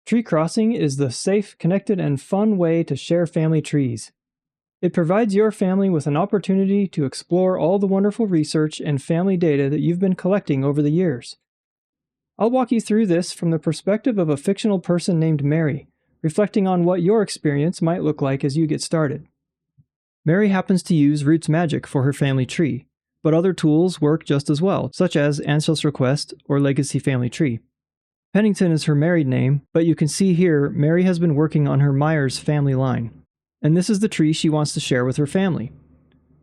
Tree Crossing is the safe, connected, and fun way to share family trees. It provides your family with an opportunity to explore all the wonderful research and family data that you've been collecting over the years. I'll walk you through this from the perspective of a fictional person named Mary, reflecting on what your experience might look like as you get started. Mary happens to use RootsMagic for her family tree, but other tools work just as well, such as AncestryQuest or Legacy Family Tree. Pennington is her married name, but you can see here Mary has been working on her Myers family line, and this is the tree she wants to share with her family.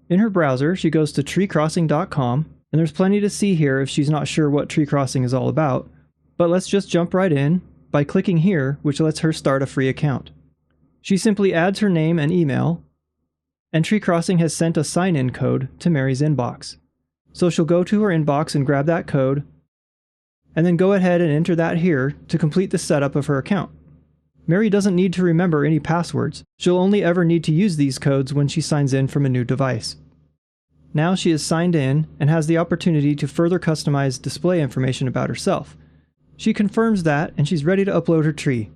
In her browser, she goes to treecrossing.com, and there's plenty to see here if she's not sure what tree crossing is all about, but let's just jump right in by clicking here, which lets her start a free account. She simply adds her name and email, and Tree Crossing has sent a sign-in code to Mary's inbox. So she'll go to her inbox and grab that code, and then go ahead and enter that here to complete the setup of her account. Mary doesn't need to remember any passwords. She'll only ever need to use these codes when she signs in from a new device. Now she is signed in and has the opportunity to further customize display information about herself. She confirms that and she's ready to upload her tree.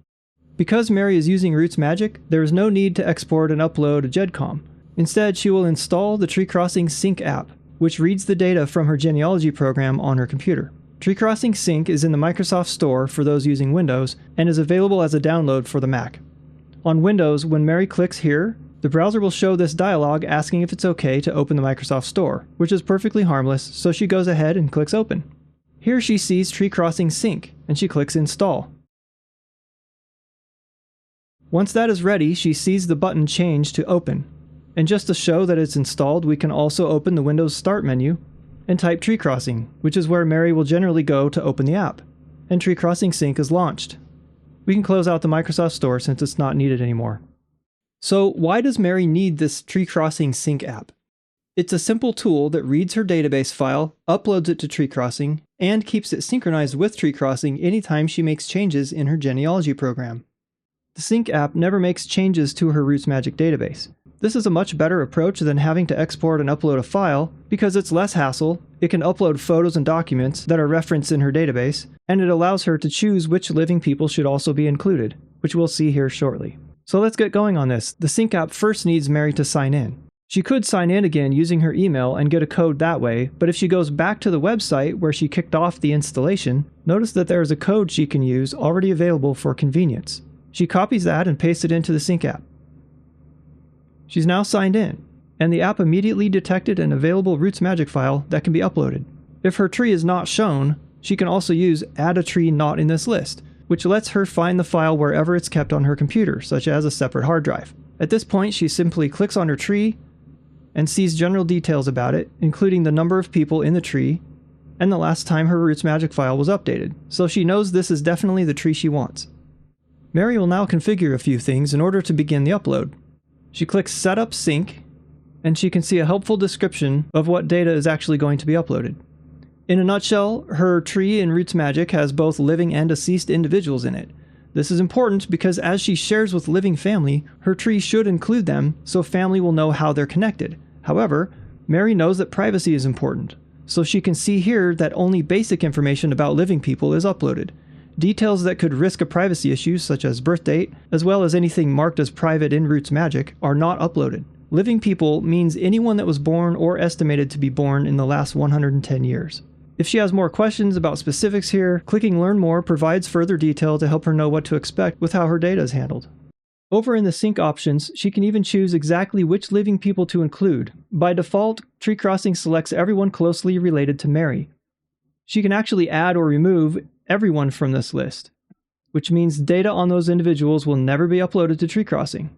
Because Mary is using RootsMagic, there is no need to export and upload a GEDCOM. Instead, she will install the Tree Crossing Sync app, which reads the data from her genealogy program on her computer. Tree Crossing Sync is in the Microsoft Store for those using Windows and is available as a download for the Mac. On Windows, when Mary clicks here, the browser will show this dialog asking if it's okay to open the Microsoft Store, which is perfectly harmless, so she goes ahead and clicks open. Here she sees Tree Crossing Sync, and she clicks Install. Once that is ready, she sees the button change to Open. And just to show that it's installed, we can also open the Windows Start menu and type Tree Crossing, which is where Mary will generally go to open the app. And Tree Crossing Sync is launched. We can close out the Microsoft Store since it's not needed anymore. So why does Mary need this Tree Crossing Sync app? It's a simple tool that reads her database file, uploads it to Tree Crossing, and keeps it synchronized with Tree Crossing anytime she makes changes in her genealogy program. The Sync app never makes changes to her RootsMagic database. This is a much better approach than having to export and upload a file because it's less hassle, it can upload photos and documents that are referenced in her database, and it allows her to choose which living people should also be included, which we'll see here shortly. So let's get going on this. The Sync app first needs Mary to sign in. She could sign in again using her email and get a code that way, but if she goes back to the website where she kicked off the installation, notice that there is a code she can use already available for convenience. She copies that and pastes it into the Sync app. She's now signed in, and the app immediately detected an available RootsMagic file that can be uploaded. If her tree is not shown, she can also use Add a Tree Not in this list, which lets her find the file wherever it's kept on her computer, such as a separate hard drive. At this point, she simply clicks on her tree and sees general details about it, including the number of people in the tree and the last time her RootsMagic file was updated, so she knows this is definitely the tree she wants. Mary will now configure a few things in order to begin the upload. She clicks Setup Sync, and she can see a helpful description of what data is actually going to be uploaded. In a nutshell, her tree in RootsMagic has both living and deceased individuals in it. This is important because as she shares with living family, her tree should include them so family will know how they're connected. However, Mary knows that privacy is important, so she can see here that only basic information about living people is uploaded. Details that could risk a privacy issue, such as birth date, as well as anything marked as private in RootsMagic, are not uploaded. Living people means anyone that was born or estimated to be born in the last 110 years. If she has more questions about specifics here, clicking Learn More provides further detail to help her know what to expect with how her data is handled. Over in the Sync options, she can even choose exactly which living people to include. By default, Tree Crossing selects everyone closely related to Mary. She can actually add or remove everyone from this list, which means data on those individuals will never be uploaded to Tree Crossing.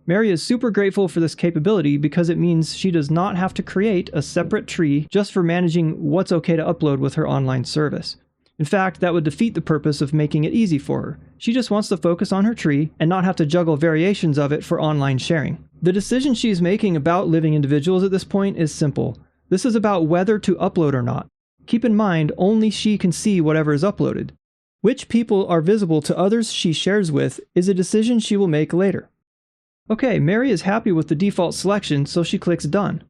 Mary is super grateful for this capability because it means she does not have to create a separate tree just for managing what's okay to upload with her online service. In fact, that would defeat the purpose of making it easy for her. She just wants to focus on her tree and not have to juggle variations of it for online sharing. The decision she's making about living individuals at this point is simple. This is about whether to upload or not. Keep in mind, only she can see whatever is uploaded. Which people are visible to others she shares with is a decision she will make later. Okay, Mary is happy with the default selection, so she clicks Done.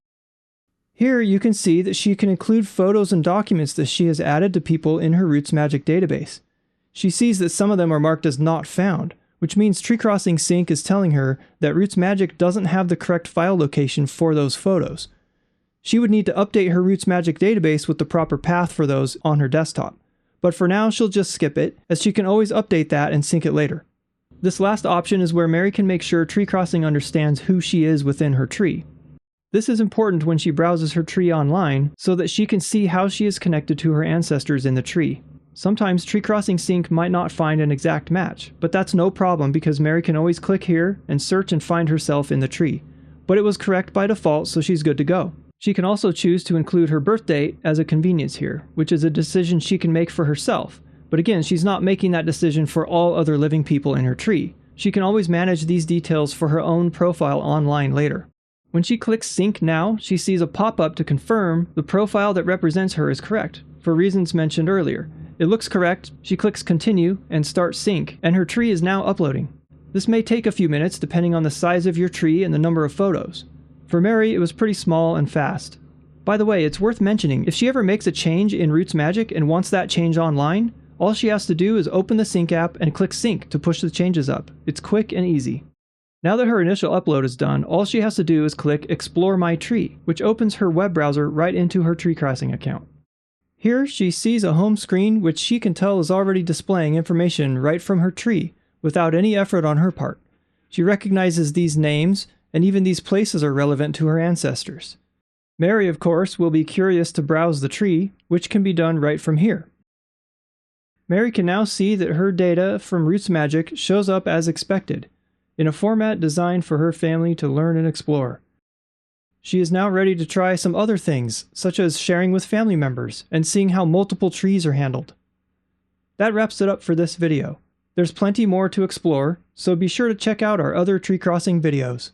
Here you can see that she can include photos and documents that she has added to people in her RootsMagic database. She sees that some of them are marked as not found, which means Tree Crossing Sync is telling her that Roots Magic doesn't have the correct file location for those photos. She would need to update her Roots Magic database with the proper path for those on her desktop. But for now, she'll just skip it, as she can always update that and sync it later. This last option is where Mary can make sure Tree Crossing understands who she is within her tree. This is important when she browses her tree online so that she can see how she is connected to her ancestors in the tree. Sometimes Tree Crossing Sync might not find an exact match, but that's no problem because Mary can always click here and search and find herself in the tree. But it was correct by default, so she's good to go. She can also choose to include her birth date as a convenience here, which is a decision she can make for herself. But again, she's not making that decision for all other living people in her tree. She can always manage these details for her own profile online later. When she clicks Sync Now, she sees a pop-up to confirm the profile that represents her is correct, for reasons mentioned earlier. It looks correct, she clicks Continue and Start Sync, and her tree is now uploading. This may take a few minutes depending on the size of your tree and the number of photos. For Mary, it was pretty small and fast. By the way, it's worth mentioning, if she ever makes a change in Roots Magic and wants that change online, all she has to do is open the Sync app and click Sync to push the changes up. It's quick and easy. Now that her initial upload is done, all she has to do is click Explore My Tree, which opens her web browser right into her Tree Crossing account. Here, she sees a home screen which she can tell is already displaying information right from her tree, without any effort on her part. She recognizes these names, and even these places are relevant to her ancestors. Mary, of course, will be curious to browse the tree, which can be done right from here. Mary can now see that her data from Roots Magic shows up as expected, in a format designed for her family to learn and explore. She is now ready to try some other things, such as sharing with family members and seeing how multiple trees are handled. That wraps it up for this video. There's plenty more to explore, so be sure to check out our other tree crossing videos.